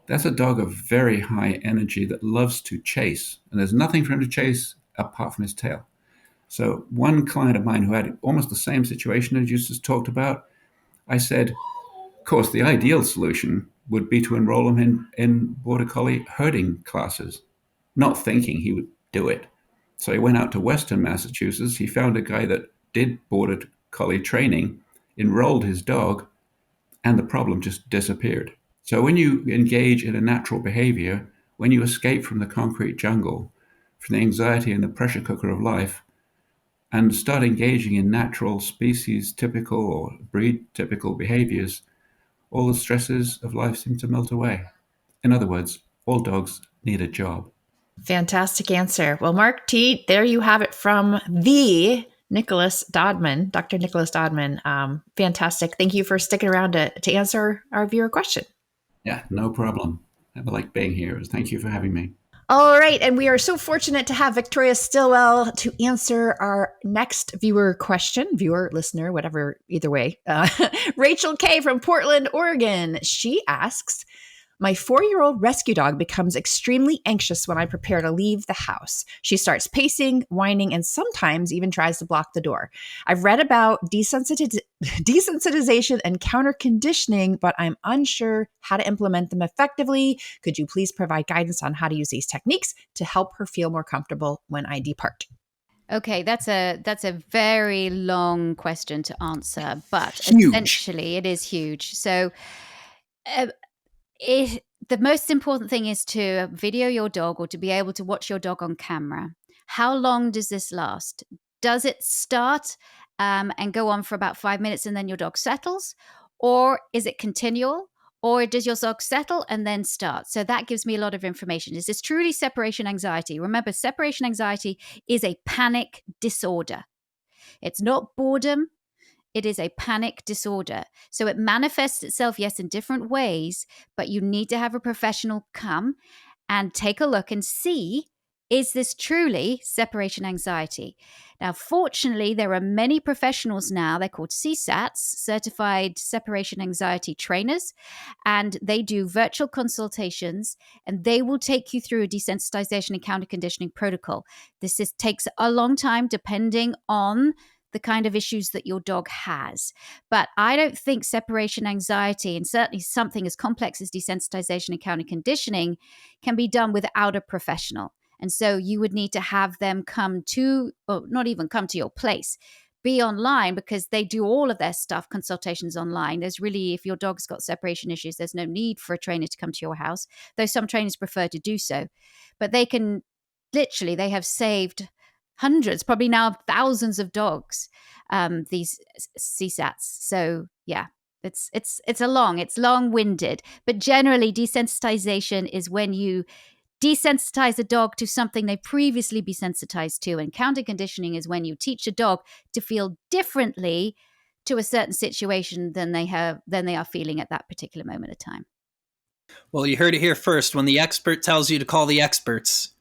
that's a dog of very high energy that loves to chase. And there's nothing for him to chase apart from his tail. So one client of mine who had almost the same situation as you just talked about, I said, of course, the ideal solution would be to enroll him in border collie herding classes, not thinking he would do it. So he went out to Western Massachusetts. He found a guy that did border collie training, enrolled his dog, and the problem just disappeared. So when you engage in a natural behavior, when you escape from the concrete jungle, from the anxiety and the pressure cooker of life, and start engaging in natural species typical or breed typical behaviors, all the stresses of life seem to melt away. In other words, all dogs need a job. Fantastic answer. Well, Mark T, there you have it from the Nicholas Dodman, Dr. Nicholas Dodman. Fantastic. Thank you for sticking around to answer our viewer question. Yeah, no problem. I like being here. Thank you for having me. All right. And we are so fortunate to have Victoria Stilwell to answer our next viewer question, viewer, listener, whatever, either way. Rachel K from Portland, Oregon. She asks, my 4-year-old rescue dog becomes extremely anxious when I prepare to leave the house. She starts pacing, whining, and sometimes even tries to block the door. I've read about desensitization and counter conditioning, but I'm unsure how to implement them effectively. Could you please provide guidance on how to use these techniques to help her feel more comfortable when I depart? Okay, that's a very long question to answer, but Huge. Essentially it is huge. So the most important thing is to video your dog or to be able to watch your dog on camera. How long does this last? Does it start and go on for about 5 minutes and then your dog settles? Or is it continual? Or does your dog settle and then start? So that gives me a lot of information. Is this truly separation anxiety? Remember, separation anxiety is a panic disorder. It's not boredom. It is a panic disorder. So it manifests itself, yes, in different ways, but you need to have a professional come and take a look and see, is this truly separation anxiety? Now, fortunately, there are many professionals now, they're called CSATs, Certified Separation Anxiety Trainers, and they do virtual consultations, and they will take you through a desensitization and counter conditioning protocol. This takes a long time depending on the kind of issues that your dog has. But I don't think separation anxiety, and certainly something as complex as desensitization and counter conditioning, can be done without a professional. And so you would need to have them come to, or not even come to your place, be online, because they do all of their stuff, consultations online. There's really, if your dog's got separation issues, there's no need for a trainer to come to your house, though some trainers prefer to do so. But they can, literally, they have saved hundreds, probably now thousands of dogs, these CSATs. So yeah, it's long-winded, but generally desensitization is when you desensitize a dog to something they've previously been sensitized to, and counter conditioning is when you teach a dog to feel differently to a certain situation than they are feeling at that particular moment of time. Well, you heard it here first. When the expert tells you to call the experts.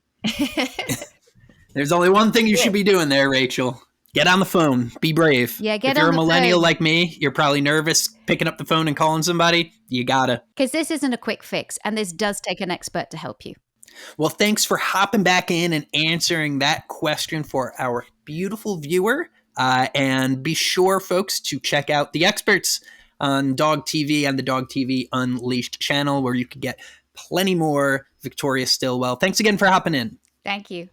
There's only one thing you should be doing there, Rachel. Get on the phone. Be brave. Yeah, If you're a millennial like me, you're probably nervous picking up the phone and calling somebody. You gotta. Because this isn't a quick fix, and this does take an expert to help you. Well, thanks for hopping back in and answering that question for our beautiful viewer. And be sure, folks, to check out the experts on Dog TV and the Dog TV Unleashed channel, where you can get plenty more Victoria Stilwell. Thanks again for hopping in. Thank you.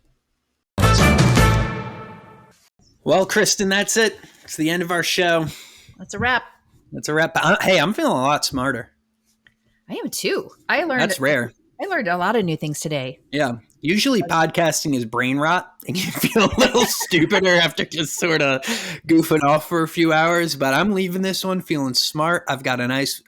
Well, Kristen, that's it. It's the end of our show. That's a wrap. Hey, I'm feeling a lot smarter. I am too. That's rare. I learned a lot of new things today. Yeah. Usually podcasting is brain rot and you feel a little stupider after just sort of goofing off for a few hours. But I'm leaving this one feeling smart. I've got a nice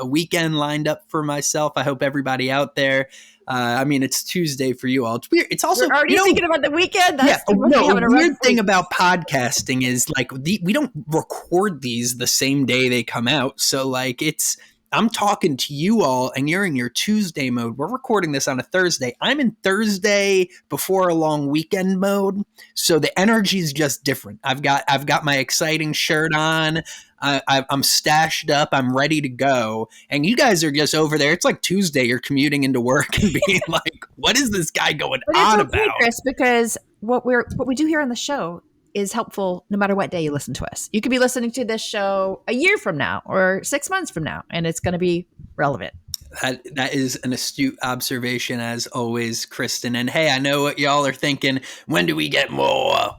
weekend lined up for myself. I hope everybody out there. It's Tuesday for you all. It's weird. It's also, you're already thinking about the weekend. A weird thing about podcasting is like we don't record these the same day they come out. So like it's I'm talking to you all and you're in your Tuesday mode. We're recording this on a Thursday. I'm in Thursday before a long weekend mode. So the energy is just different. I've got my exciting shirt on. I'm stashed up. I'm ready to go. And you guys are just over there. It's like Tuesday. You're commuting into work and being like, what is this guy going on about? Chris, because what we do here on the show is helpful no matter what day you listen to us. You could be listening to this show a year from now or 6 months from now, and it's going to be relevant. That is an astute observation, as always, Kristen. And hey, I know what y'all are thinking. When do we get more,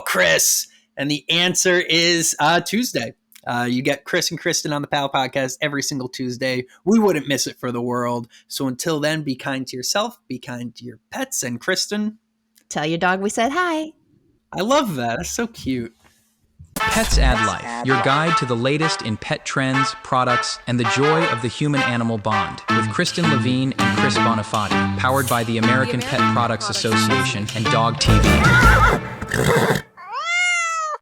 Chris? And the answer is Tuesday. You get Chris and Kristen on the Pal Podcast every single Tuesday. We wouldn't miss it for the world. So until then, be kind to yourself, be kind to your pets, and Kristen, tell your dog we said hi. I love that. That's so cute. Pets Add Life, your guide to the latest in pet trends, products, and the joy of the human-animal bond, with Kristen Levine and Chris Bonifati, powered by the American Pet Products Association and Dog TV.